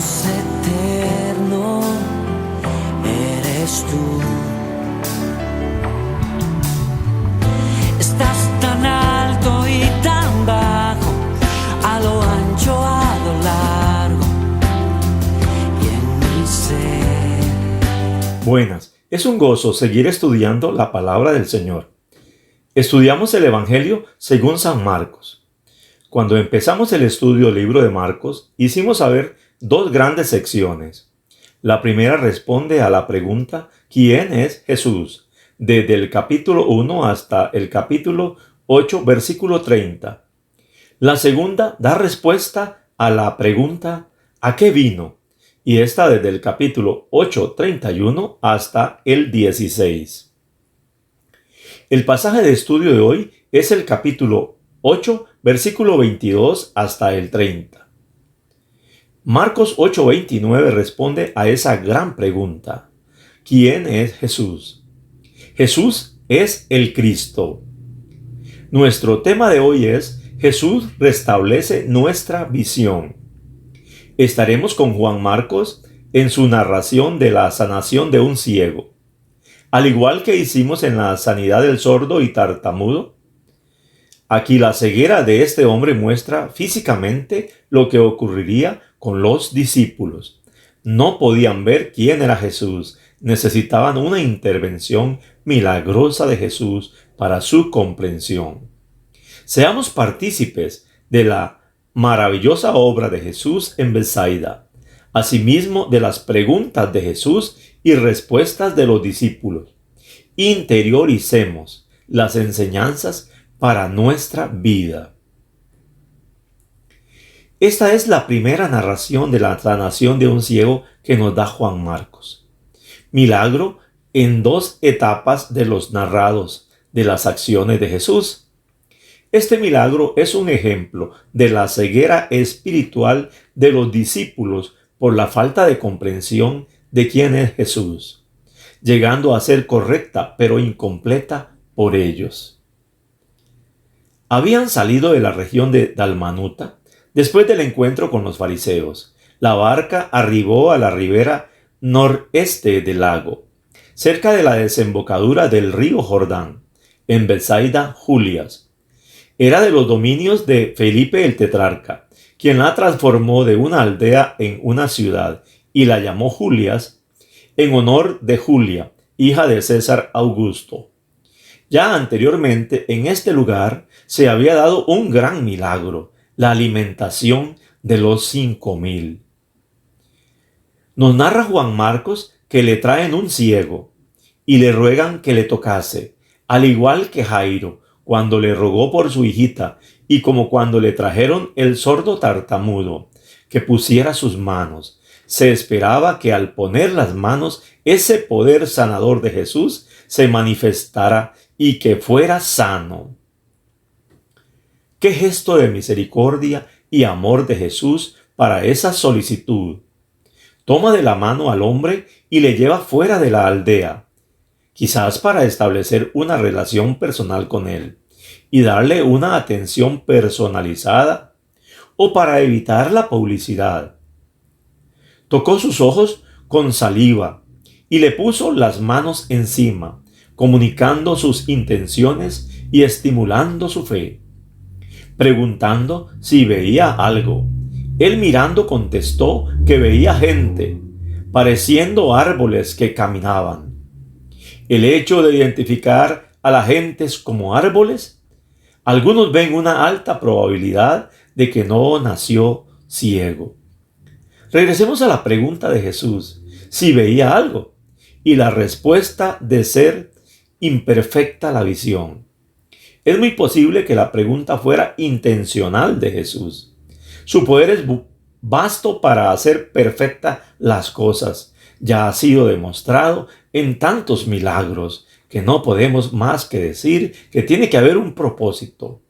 Dios eterno eres tú. Estás tan alto y tan bajo, a lo ancho, a lo largo y en mi ser. Buenas, es un gozo seguir estudiando la palabra del Señor. Estudiamos el Evangelio según San Marcos. Cuando empezamos el estudio del libro de Marcos, hicimos saber dos grandes secciones. La primera responde a la pregunta ¿quién es Jesús? Desde el capítulo 1 hasta el capítulo 8, versículo 30. La segunda da respuesta a la pregunta ¿a qué vino? Y esta desde el capítulo 8, 31 hasta el 16. El pasaje de estudio de hoy es el capítulo 8, versículo 22 hasta el 30. Marcos 8:29 responde a esa gran pregunta. ¿Quién es Jesús? Jesús es el Cristo. Nuestro tema de hoy es Jesús restablece nuestra visión. Estaremos con Juan Marcos en su narración de la sanación de un ciego. Al igual que hicimos en la sanidad del sordo y tartamudo, aquí la ceguera de este hombre muestra físicamente lo que ocurriría con los discípulos. No podían ver quién era Jesús. Necesitaban una intervención milagrosa de Jesús para su comprensión. Seamos partícipes de la maravillosa obra de Jesús en Betsaida, asimismo de las preguntas de Jesús y respuestas de los discípulos. Interioricemos las enseñanzas para nuestra vida. Esta es la primera narración de la sanación de un ciego que nos da Juan Marcos. Milagro en dos etapas de los narrados de las acciones de Jesús. Este milagro es un ejemplo de la ceguera espiritual de los discípulos por la falta de comprensión de quién es Jesús, llegando a ser correcta pero incompleta por ellos. Habían salido de la región de Dalmanuta después del encuentro con los fariseos. La barca arribó a la ribera noreste del lago, cerca de la desembocadura del río Jordán, en Betsaida Julias. Era de los dominios de Felipe el tetrarca, quien la transformó de una aldea en una ciudad y la llamó Julias en honor de Julia, hija de César Augusto. Ya anteriormente en este lugar se había dado un gran milagro, la alimentación de los 5,000. Nos narra Juan Marcos que le traen un ciego y le ruegan que le tocase, al igual que Jairo, cuando le rogó por su hijita, y como cuando le trajeron el sordo tartamudo, que pusiera sus manos. Se esperaba que al poner las manos, ese poder sanador de Jesús se manifestara y que fuera sano. Qué gesto de misericordia y amor de Jesús para esa solicitud. Toma de la mano al hombre y le lleva fuera de la aldea, quizás para establecer una relación personal con él y darle una atención personalizada o para evitar la publicidad. Tocó sus ojos con saliva y le puso las manos encima, comunicando sus intenciones y estimulando su fe. Preguntando si veía algo. Él mirando contestó que veía gente, pareciendo árboles que caminaban. El hecho de identificar a las gentes como árboles, algunos ven una alta probabilidad de que no nació ciego. Regresemos a la pregunta de Jesús, si veía algo, y la respuesta de ser imperfecta la visión. Es muy posible que la pregunta fuera intencional de Jesús. Su poder es vasto para hacer perfectas las cosas. Ya ha sido demostrado en tantos milagros que no podemos más que decir que tiene que haber un propósito.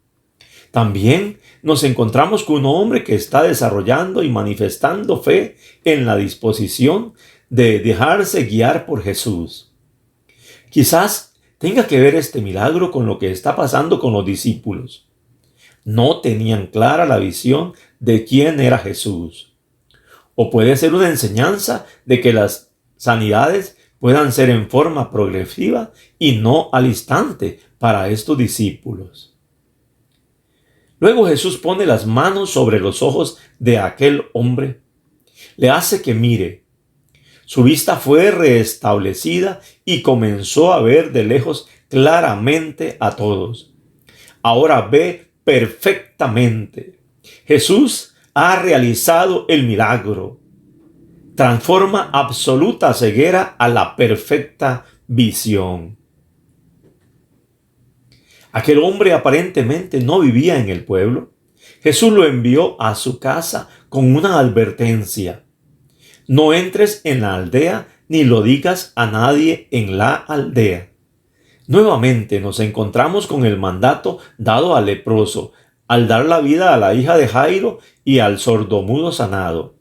También nos encontramos con un hombre que está desarrollando y manifestando fe en la disposición de dejarse guiar por Jesús. Quizás tenga que ver este milagro con lo que está pasando con los discípulos. No tenían clara la visión de quién era Jesús. O puede ser una enseñanza de que las sanidades puedan ser en forma progresiva y no al instante para estos discípulos. Luego Jesús pone las manos sobre los ojos de aquel hombre, le hace que mire. Su vista fue restablecida y comenzó a ver de lejos claramente a todos. Ahora ve perfectamente. Jesús ha realizado el milagro. Transforma absoluta ceguera a la perfecta visión. Aquel hombre aparentemente no vivía en el pueblo. Jesús lo envió a su casa con una advertencia. No entres en la aldea ni lo digas a nadie en la aldea. Nuevamente nos encontramos con el mandato dado al leproso, al dar la vida a la hija de Jairo y al sordomudo sanado.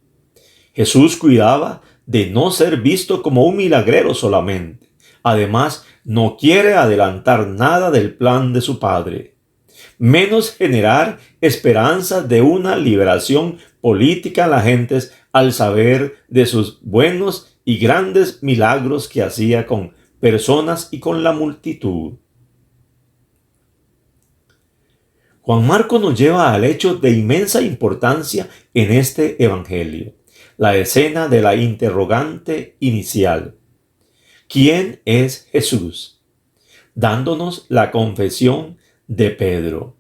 Jesús cuidaba de no ser visto como un milagrero solamente. Además, no quiere adelantar nada del plan de su Padre, menos generar esperanzas de una liberación política a las gentes al saber de sus buenos y grandes milagros que hacía con personas y con la multitud. Juan Marcos nos lleva al hecho de inmensa importancia en este evangelio, la escena de la interrogante inicial. ¿Quién es Jesús? Dándonos la confesión de Pedro.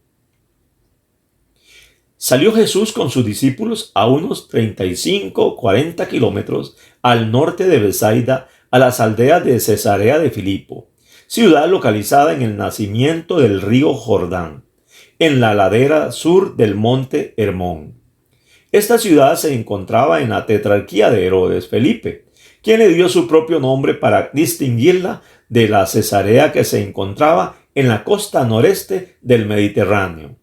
Salió Jesús con sus discípulos a unos 35-40 kilómetros al norte de Betsaida, a las aldeas de Cesarea de Filipo, ciudad localizada en el nacimiento del río Jordán, en la ladera sur del monte Hermón. Esta ciudad se encontraba en la tetrarquía de Herodes Felipe, quien le dio su propio nombre para distinguirla de la Cesarea que se encontraba en la costa noreste del Mediterráneo.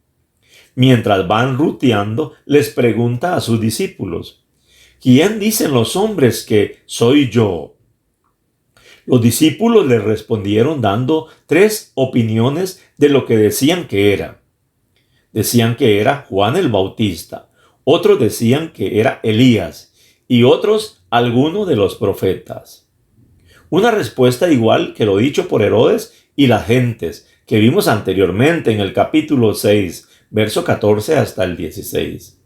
Mientras van ruteando, les pregunta a sus discípulos: ¿quién dicen los hombres que soy yo? Los discípulos le respondieron dando 3 opiniones de lo que decían que era. Decían que era Juan el Bautista, otros decían que era Elías y otros alguno de los profetas. Una respuesta igual que lo dicho por Herodes y las gentes que vimos anteriormente en el capítulo 6, verso 14 hasta el 16.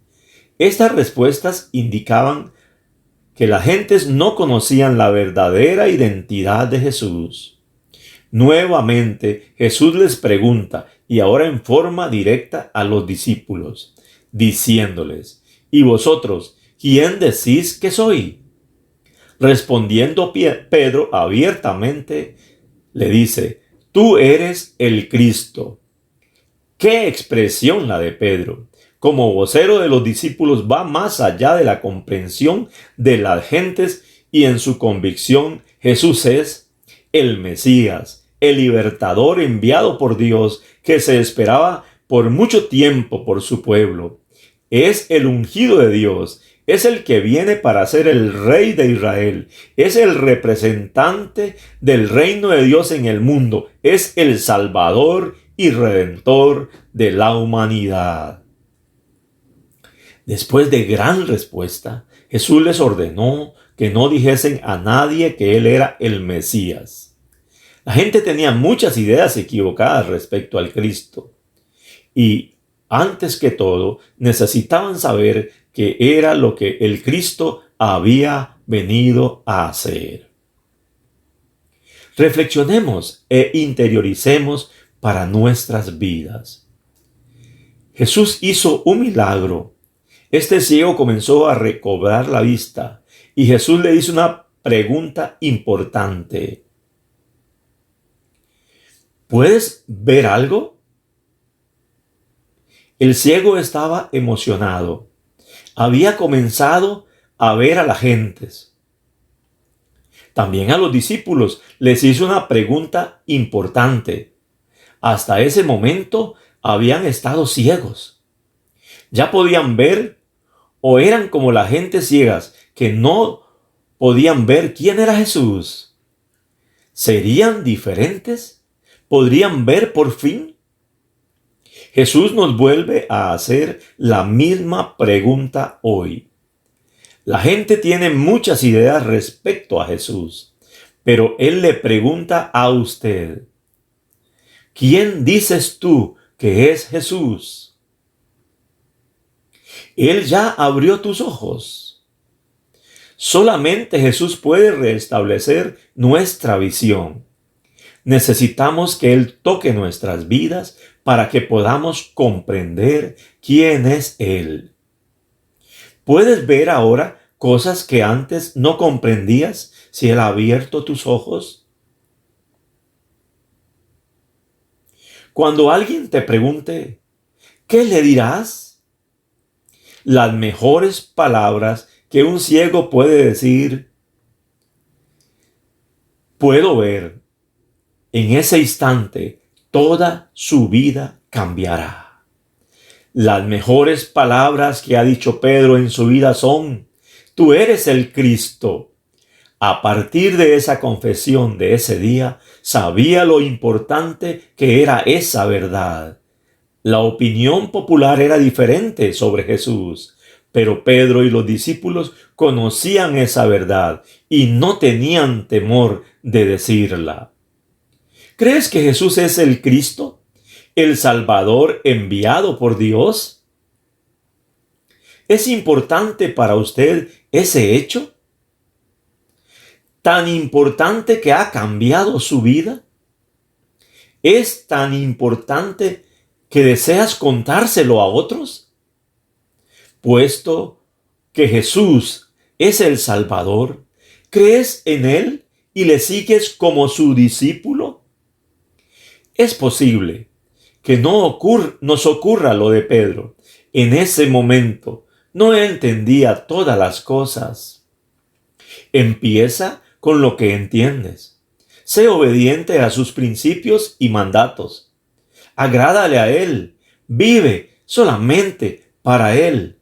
Estas respuestas indicaban que las gentes no conocían la verdadera identidad de Jesús. Nuevamente Jesús les pregunta, y ahora en forma directa a los discípulos, diciéndoles: ¿y vosotros, quién decís que soy? Respondiendo Pedro abiertamente le dice: tú eres el Cristo. ¡Qué expresión la de Pedro! Como vocero de los discípulos va más allá de la comprensión de las gentes y en su convicción Jesús es el Mesías, el libertador enviado por Dios que se esperaba por mucho tiempo por su pueblo. Es el ungido de Dios, es el que viene para ser el Rey de Israel, es el representante del reino de Dios en el mundo, es el Salvador y Redentor de la humanidad. Después de gran respuesta, Jesús les ordenó que no dijesen a nadie que él era el Mesías. La gente tenía muchas ideas equivocadas respecto al Cristo y, antes que todo, necesitaban saber qué era lo que el Cristo había venido a hacer. Reflexionemos e interioricemos para nuestras vidas. Jesús hizo un milagro. Este ciego comenzó a recobrar la vista y Jesús le hizo una pregunta importante. ¿Puedes ver algo? El ciego estaba emocionado. Había comenzado a ver a las gentes. También a los discípulos les hizo una pregunta importante. Hasta ese momento habían estado ciegos. ¿Ya podían ver o eran como las gentes ciegas que no podían ver quién era Jesús? ¿Serían diferentes? ¿Podrían ver por fin? Jesús nos vuelve a hacer la misma pregunta hoy. La gente tiene muchas ideas respecto a Jesús, pero Él le pregunta a usted, ¿quién dices tú que es Jesús? Él ya abrió tus ojos. Solamente Jesús puede restablecer nuestra visión. Necesitamos que Él toque nuestras vidas para que podamos comprender quién es Él. ¿Puedes ver ahora cosas que antes no comprendías si Él ha abierto tus ojos? Cuando alguien te pregunte, ¿qué le dirás? Las mejores palabras que un ciego puede decir, puedo ver, en ese instante toda su vida cambiará. Las mejores palabras que ha dicho Pedro en su vida son, tú eres el Cristo. A partir de esa confesión de ese día, sabía lo importante que era esa verdad. La opinión popular era diferente sobre Jesús, pero Pedro y los discípulos conocían esa verdad y no tenían temor de decirla. ¿Crees que Jesús es el Cristo, el Salvador enviado por Dios? ¿Es importante para usted ese hecho? ¿Tan importante que ha cambiado su vida? ¿Es tan importante que deseas contárselo a otros? Puesto que Jesús es el Salvador, ¿crees en Él y le sigues como su discípulo? Es posible que nos ocurra lo de Pedro. En ese momento no entendía todas las cosas. Empieza con lo que entiendes. Sé obediente a sus principios y mandatos. Agrádale a Él. Vive solamente para Él.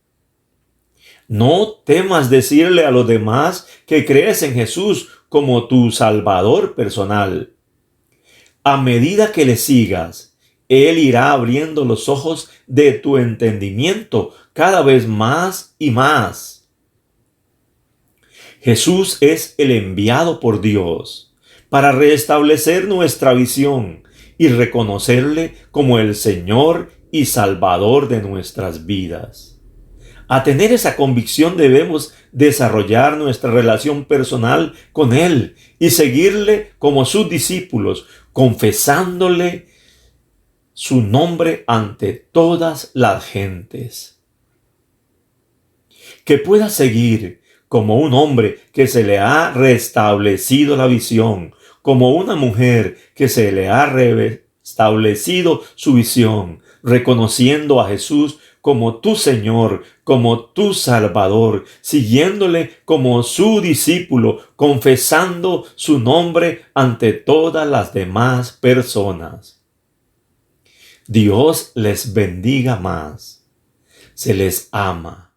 No temas decirle a los demás que crees en Jesús como tu Salvador personal. A medida que le sigas, Él irá abriendo los ojos de tu entendimiento cada vez más y más. Jesús es el enviado por Dios para restablecer nuestra visión y reconocerle como el Señor y Salvador de nuestras vidas. A tener esa convicción debemos desarrollar nuestra relación personal con Él y seguirle como sus discípulos, confesándole su nombre ante todas las gentes. Que pueda seguir como un hombre que se le ha restablecido la visión, como una mujer que se le ha restablecido su visión, reconociendo a Jesús como tu Señor, como tu Salvador, siguiéndole como su discípulo, confesando su nombre ante todas las demás personas. Dios les bendiga más. Se les ama.